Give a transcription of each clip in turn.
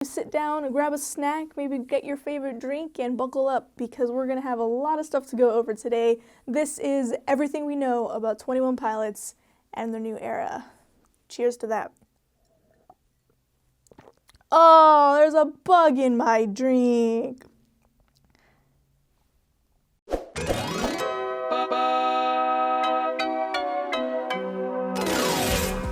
Sit down and grab a snack, maybe get your favorite drink and buckle up because we're gonna have a lot of stuff to go over today. This is everything we know about 21 Pilots and their new era. Cheers to that. Oh, there's a bug in my drink.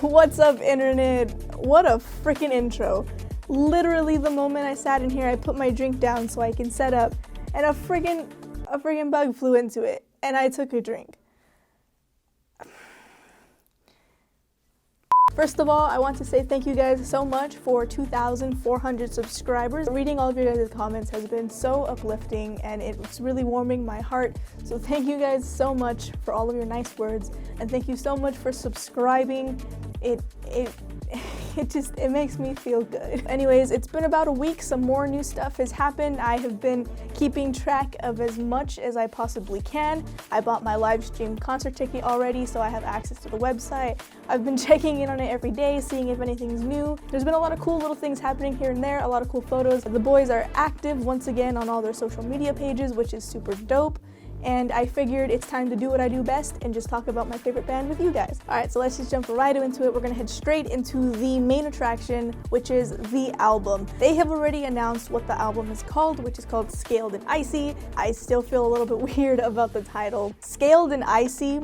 What's up, internet? What a freaking intro. Literally the moment I sat in here, I put my drink down so I can set up, and a friggin' bug flew into it, and I took a drink. First of all, I want to say thank you guys so much for 2,400 subscribers. Reading all of your guys' comments has been so uplifting, and it's really warming my heart. So thank you guys so much for all of your nice words, and thank you so much for subscribing. It makes me feel good. Anyways, it's been about a week. Some more new stuff has happened. I have been keeping track of as much as I possibly can. I bought my live stream concert ticket already, so I have access to the website. I've been checking in on it every day, seeing if anything's new. There's been a lot of cool little things happening here and there, a lot of cool photos. The boys are active once again on all their social media pages, which is super dope. And I figured it's time to do what I do best and just talk about my favorite band with you guys. All right, so let's just jump right into it. We're gonna head straight into the main attraction, which is the album. They have already announced what the album is called, which is called Scaled and Icy. I still feel a little bit weird about the title. Scaled and Icy,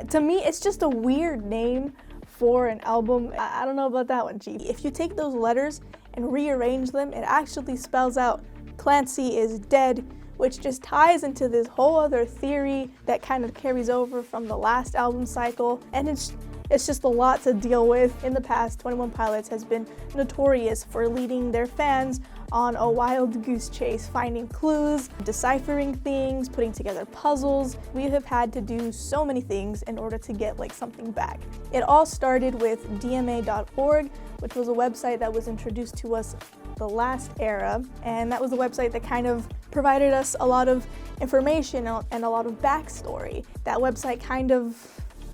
to me, it's just a weird name for an album. I don't know about that one, G. If you take those letters and rearrange them, it actually spells out Clancy is dead, which just ties into this whole other theory that kind of carries over from the last album cycle, and it's just a lot to deal with. In the past, 21 Pilots has been notorious for leading their fans on a wild goose chase, finding clues, deciphering things, putting together puzzles. We have had to do so many things in order to get something back. It all started with DMA.org, which was a website that was introduced to us the last era, and that was the website that kind of provided us a lot of information and a lot of backstory. That website kind of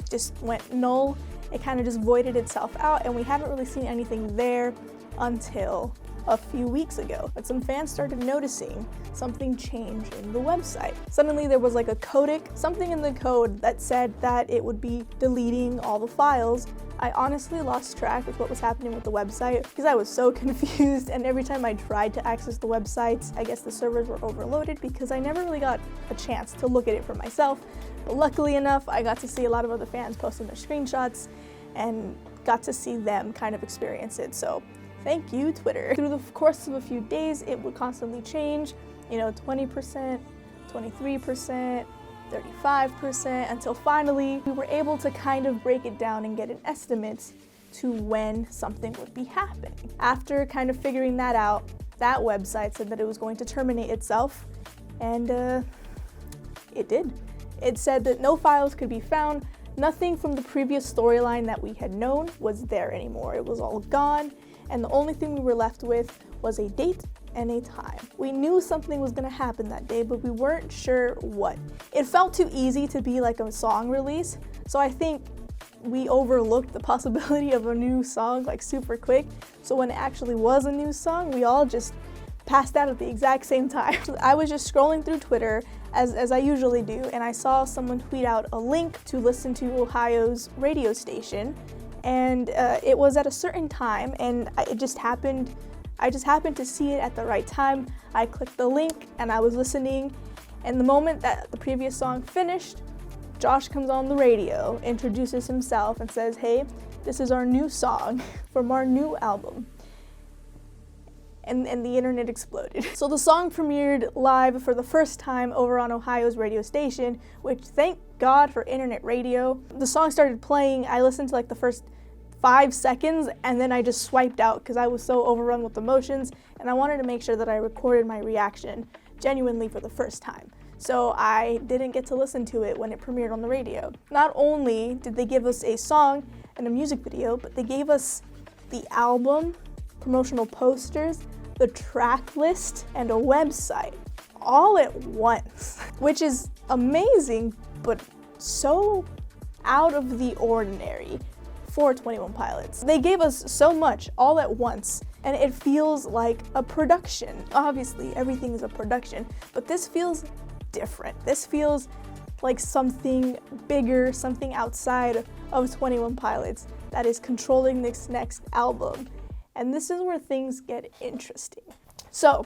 just went null. It kind of just voided itself out, and we haven't really seen anything there until a few weeks ago. But some fans started noticing something changed in the website. Suddenly there was a codec, something in the code that said that it would be deleting all the files. I honestly lost track of what was happening with the website because I was so confused, and every time I tried to access the website, I guess the servers were overloaded because I never really got a chance to look at it for myself. But luckily enough, I got to see a lot of other fans posting their screenshots and got to see them kind of experience it. So thank you, Twitter. Through the course of a few days, it would constantly change, 20%, 23%, 35%, until finally we were able to kind of break it down and get an estimate to when something would be happening. After kind of figuring that out, that website said that it was going to terminate itself, and it did. It said that no files could be found. Nothing from the previous storyline that we had known was there anymore. It was all gone, and the only thing we were left with was a date and a time. We knew something was gonna happen that day, but we weren't sure what. It felt too easy to be like a song release, so I think we overlooked the possibility of a new song super quick. So when it actually was a new song, we all just passed out at the exact same time. I was just scrolling through Twitter, as I usually do, and I saw someone tweet out a link to listen to Ohio's radio station, and it was at a certain time, and I just happened to see it at the right time. I clicked the link and I was listening, and the moment that the previous song finished, Josh comes on the radio, introduces himself, and says, "Hey, this is our new song from our new album." And the internet exploded. So the song premiered live for the first time over on Ohio's radio station, which, thank God for internet radio. The song started playing. I listened to the first 5 seconds, and then I just swiped out because I was so overrun with emotions, and I wanted to make sure that I recorded my reaction genuinely for the first time. So I didn't get to listen to it when it premiered on the radio. Not only did they give us a song and a music video, but they gave us the album, promotional posters, the track list, and a website all at once, which is amazing, but so out of the ordinary for 21 Pilots. They gave us so much all at once, and it feels like a production. Obviously, everything is a production, but this feels different. This feels like something bigger, something outside of 21 Pilots that is controlling this next album. And this is where things get interesting. So,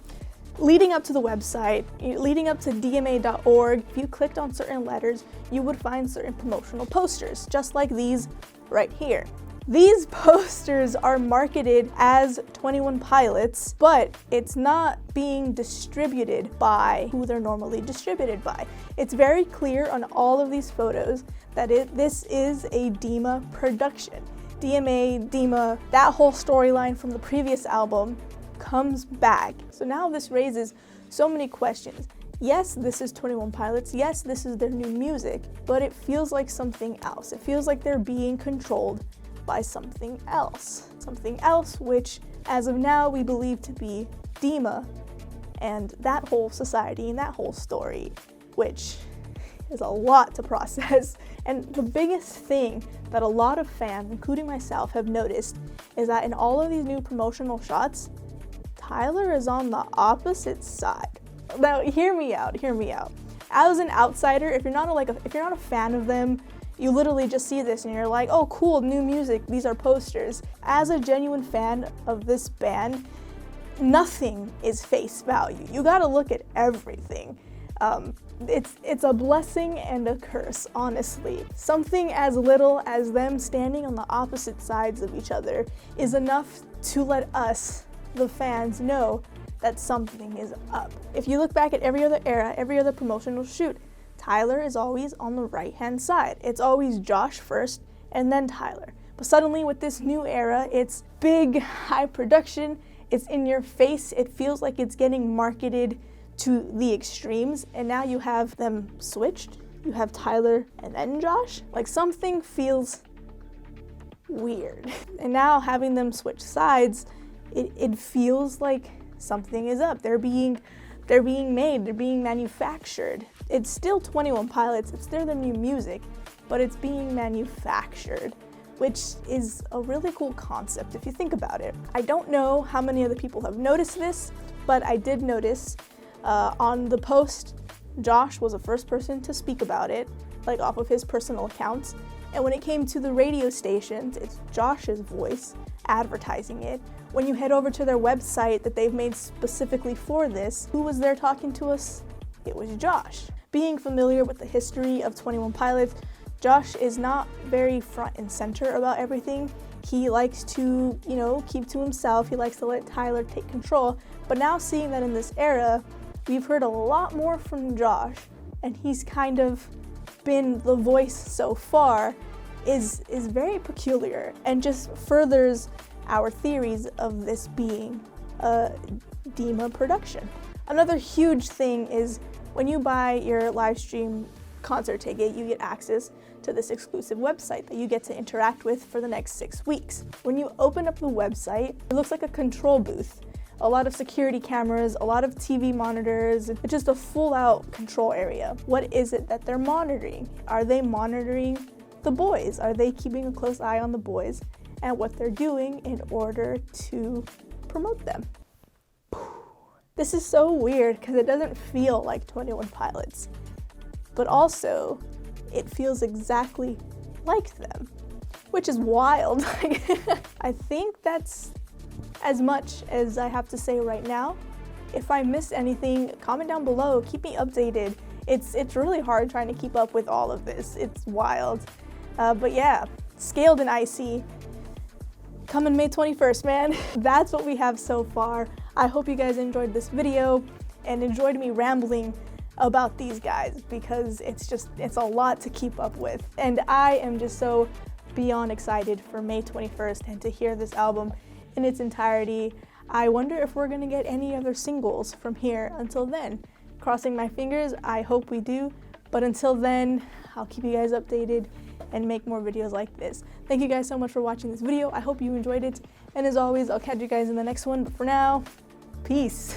leading up to the website, leading up to DMA.org, if you clicked on certain letters, you would find certain promotional posters, just like these right here. These posters are marketed as 21 Pilots, but it's not being distributed by who they're normally distributed by. It's very clear on all of these photos that this is a DMA production. DMA, DMA, that whole storyline from the previous album comes back. So now this raises so many questions. Yes, this is 21 Pilots. Yes, this is their new music, but it feels like something else. It feels like they're being controlled by something else. Something else which, as of now, we believe to be DMA and that whole society and that whole story, which is a lot to process. And the biggest thing that a lot of fans, including myself, have noticed is that in all of these new promotional shots, Tyler is on the opposite side. Now, hear me out. As an outsider, if you're not a fan of them, you literally just see this and you're like, oh cool, new music, these are posters. As a genuine fan of this band, nothing is face value. You gotta look at everything. It's a blessing and a curse, honestly. Something as little as them standing on the opposite sides of each other is enough to let us, the fans, know that something is up. If you look back at every other era, every other promotional shoot, Tyler is always on the right-hand side. It's always Josh first and then Tyler. But suddenly with this new era, it's big, high production, it's in your face, it feels like it's getting marketed to the extremes, and now you have them switched. You have Tyler and then Josh. Like, something feels weird. And now having them switch sides, it feels like something is up. They're being made, they're being manufactured. It's still 21 Pilots, it's still their new music, but it's being manufactured, which is a really cool concept if you think about it. I don't know how many other people have noticed this, but I did notice on the post, Josh was the first person to speak about it, like off of his personal accounts. And when it came to the radio stations, it's Josh's voice advertising it. When you head over to their website that they've made specifically for this, who was there talking to us? It was Josh. Being familiar with the history of 21 Pilots, Josh is not very front and center about everything. He likes to, keep to himself. He likes to let Tyler take control. But now seeing that in this era, we've heard a lot more from Josh, and he's kind of been the voice so far, is very peculiar and just furthers our theories of this being a DMA production. Another huge thing is when you buy your live stream concert ticket, you get access to this exclusive website that you get to interact with for the next 6 weeks. When you open up the website, it looks like a control booth. A lot of security cameras, a lot of TV monitors, it's just a full-out control area. What is it that they're monitoring? Are they monitoring the boys? Are they keeping a close eye on the boys and what they're doing in order to promote them? This is so weird because it doesn't feel like 21 Pilots, but also it feels exactly like them, which is wild. I think that's as much as I have to say right now. If I missed anything, comment down below, keep me updated. It's really hard trying to keep up with all of this. It's wild. But yeah, Scaled and Icy, coming May 21st, man. That's what we have so far. I hope you guys enjoyed this video and enjoyed me rambling about these guys, because it's a lot to keep up with. And I am just so beyond excited for May 21st and to hear this album in its entirety. I wonder if we're gonna get any other singles from here until then. Crossing my fingers, I hope we do. But until then, I'll keep you guys updated and make more videos like this. Thank you guys so much for watching this video. I hope you enjoyed it. And as always, I'll catch you guys in the next one. But for now, peace.